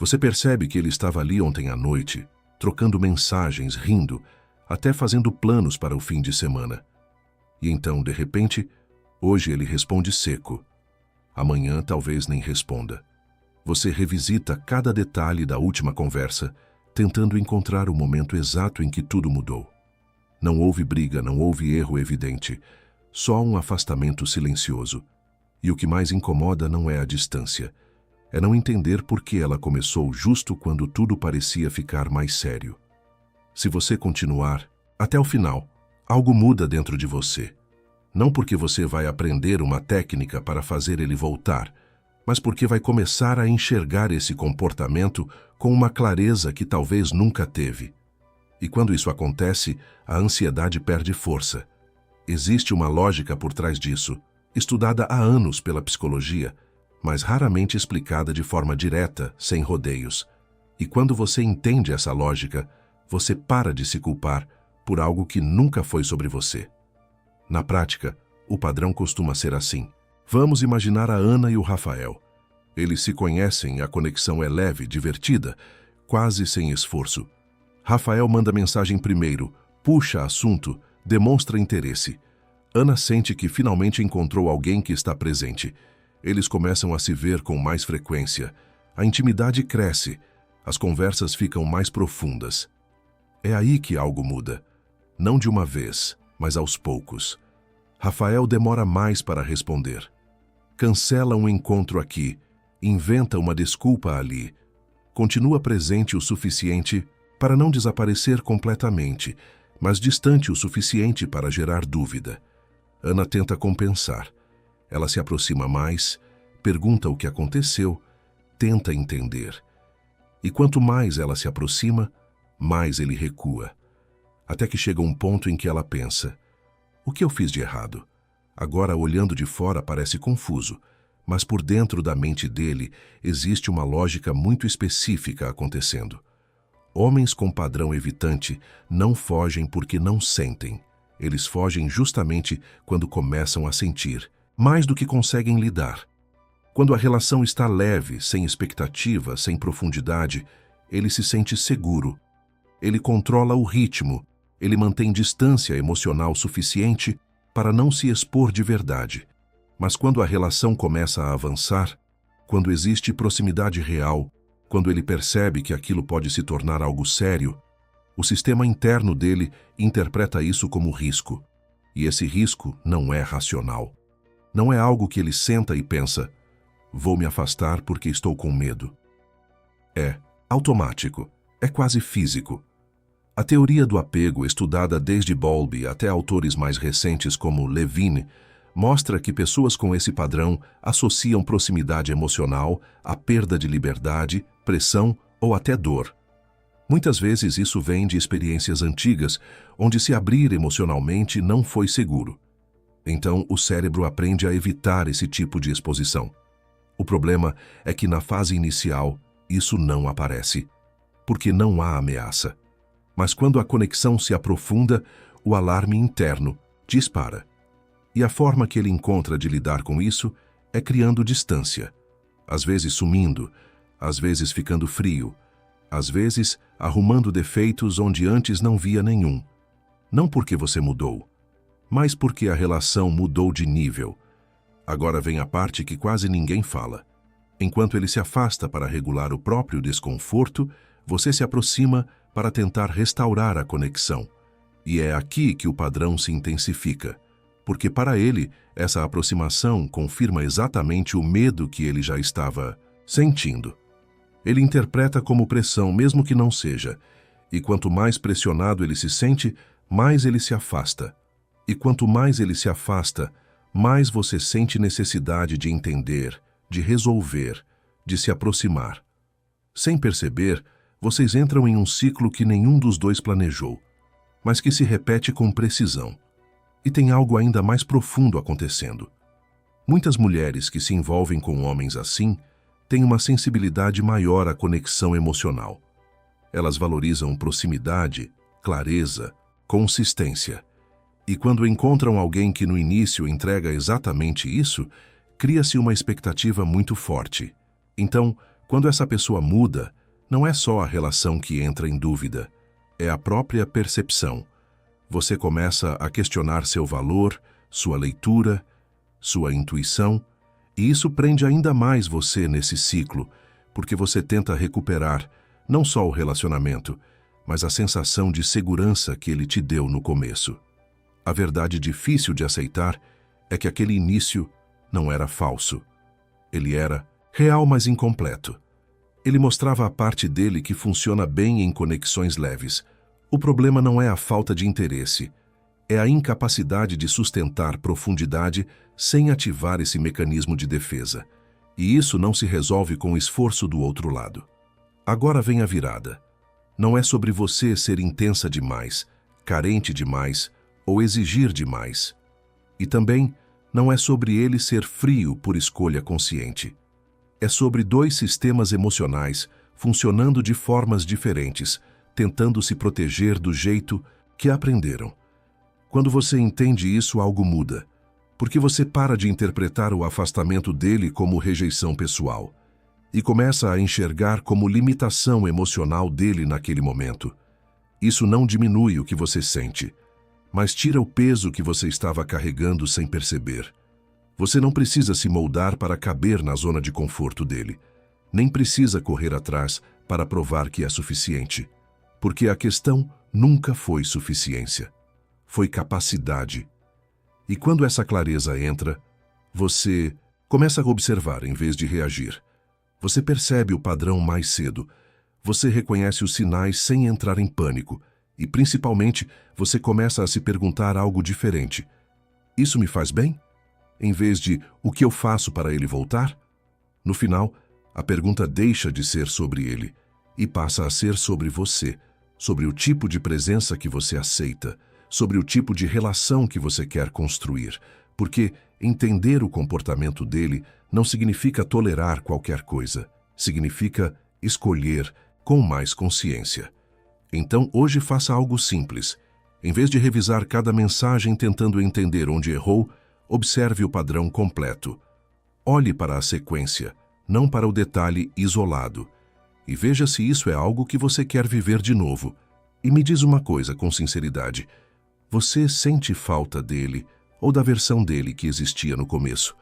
Você percebe que ele estava ali ontem à noite, trocando mensagens, rindo, até fazendo planos para o fim de semana. E então, de repente, hoje ele responde seco. Amanhã talvez nem responda. Você revisita cada detalhe da última conversa, tentando encontrar o momento exato em que tudo mudou. Não houve briga, não houve erro evidente, só um afastamento silencioso. E o que mais incomoda não é a distância, é não entender por que ela começou justo quando tudo parecia ficar mais sério. Se você continuar, até o final, algo muda dentro de você. Não porque você vai aprender uma técnica para fazer ele voltar, mas porque vai começar a enxergar esse comportamento com uma clareza que talvez nunca teve. E quando isso acontece, a ansiedade perde força. Existe uma lógica por trás disso, estudada há anos pela psicologia, mas raramente explicada de forma direta, sem rodeios. E quando você entende essa lógica, você para de se culpar por algo que nunca foi sobre você. Na prática, o padrão costuma ser assim. Vamos imaginar a Ana e o Rafael. Eles se conhecem e a conexão é leve, divertida, quase sem esforço. Rafael manda mensagem primeiro, puxa assunto, demonstra interesse. Ana sente que finalmente encontrou alguém que está presente. Eles começam a se ver com mais frequência. A intimidade cresce, as conversas ficam mais profundas. É aí que algo muda. Não de uma vez, mas aos poucos. Rafael demora mais para responder. Cancela um encontro aqui, inventa uma desculpa ali. Continua presente o suficiente para não desaparecer completamente, mas distante o suficiente para gerar dúvida. Ana tenta compensar. Ela se aproxima mais, pergunta o que aconteceu, tenta entender. E quanto mais ela se aproxima, mais ele recua. Até que chega um ponto em que ela pensa: o que eu fiz de errado? Agora, olhando de fora, parece confuso, mas por dentro da mente dele existe uma lógica muito específica acontecendo. Homens com padrão evitante não fogem porque não sentem. Eles fogem justamente quando começam a sentir, mais do que conseguem lidar. Quando a relação está leve, sem expectativa, sem profundidade, ele se sente seguro. Ele controla o ritmo, ele mantém distância emocional suficiente para não se expor de verdade. Mas quando a relação começa a avançar, quando existe proximidade real, quando ele percebe que aquilo pode se tornar algo sério, o sistema interno dele interpreta isso como risco. E esse risco não é racional. Não é algo que ele senta e pensa: vou me afastar porque estou com medo. É automático, é quase físico. A teoria do apego, estudada desde Bowlby até autores mais recentes como Levine, mostra que pessoas com esse padrão associam proximidade emocional à perda de liberdade, pressão ou até dor. Muitas vezes isso vem de experiências antigas, onde se abrir emocionalmente não foi seguro. Então, o cérebro aprende a evitar esse tipo de exposição. O problema é que na fase inicial, isso não aparece, porque não há ameaça. Mas quando a conexão se aprofunda, o alarme interno dispara. E a forma que ele encontra de lidar com isso é criando distância, às vezes sumindo, às vezes ficando frio, às vezes arrumando defeitos onde antes não via nenhum. Não porque você mudou, mas porque a relação mudou de nível. Agora vem a parte que quase ninguém fala. Enquanto ele se afasta para regular o próprio desconforto, você se aproxima para tentar restaurar a conexão. E é aqui que o padrão se intensifica, porque para ele, essa aproximação confirma exatamente o medo que ele já estava sentindo. Ele interpreta como pressão, mesmo que não seja, e quanto mais pressionado ele se sente, mais ele se afasta. E quanto mais ele se afasta, mais você sente necessidade de entender, de resolver, de se aproximar. Sem perceber, vocês entram em um ciclo que nenhum dos dois planejou, mas que se repete com precisão. E tem algo ainda mais profundo acontecendo. Muitas mulheres que se envolvem com homens assim têm uma sensibilidade maior à conexão emocional. Elas valorizam proximidade, clareza, consistência. E quando encontram alguém que no início entrega exatamente isso, cria-se uma expectativa muito forte. Então, Quando essa pessoa muda, não é só a relação que entra em dúvida, é a própria percepção. Você começa a questionar seu valor, sua leitura, sua intuição, e isso prende ainda mais você nesse ciclo, porque você tenta recuperar não só o relacionamento, mas a sensação de segurança que ele te deu no começo. A verdade difícil de aceitar é que aquele início não era falso. Ele era real, mas incompleto. Ele mostrava a parte dele que funciona bem em conexões leves. O problema não é a falta de interesse, é a incapacidade de sustentar profundidade sem ativar esse mecanismo de defesa. E isso não se resolve com o esforço do outro lado. Agora vem a virada. Não é sobre você ser intensa demais, carente demais ou exigir demais. E também não é sobre ele ser frio por escolha consciente. É sobre dois sistemas emocionais funcionando de formas diferentes, tentando se proteger do jeito que aprenderam. Quando você entende isso, algo muda, porque você para de interpretar o afastamento dele como rejeição pessoal e começa a enxergar como limitação emocional dele naquele momento. Isso não diminui o que você sente, mas tira o peso que você estava carregando sem perceber. Você não precisa se moldar para caber na zona de conforto dele, nem precisa correr atrás para provar que é suficiente, porque a questão nunca foi suficiência, foi capacidade. E quando essa clareza entra, você começa a observar em vez de reagir. Você percebe o padrão mais cedo, você reconhece os sinais sem entrar em pânico e, principalmente, você começa a se perguntar algo diferente. Isso me faz bem? Em vez de o que eu faço para ele voltar? No final, a pergunta deixa de ser sobre ele e passa a ser sobre você, sobre o tipo de presença que você aceita, sobre o tipo de relação que você quer construir, porque entender o comportamento dele não significa tolerar qualquer coisa, significa escolher com mais consciência. Então, hoje faça algo simples. Em vez de revisar cada mensagem tentando entender onde errou, observe o padrão completo. Olhe para a sequência, não para o detalhe isolado. E veja se isso é algo que você quer viver de novo. E me diz uma coisa com sinceridade. Você sente falta dele ou da versão dele que existia no começo?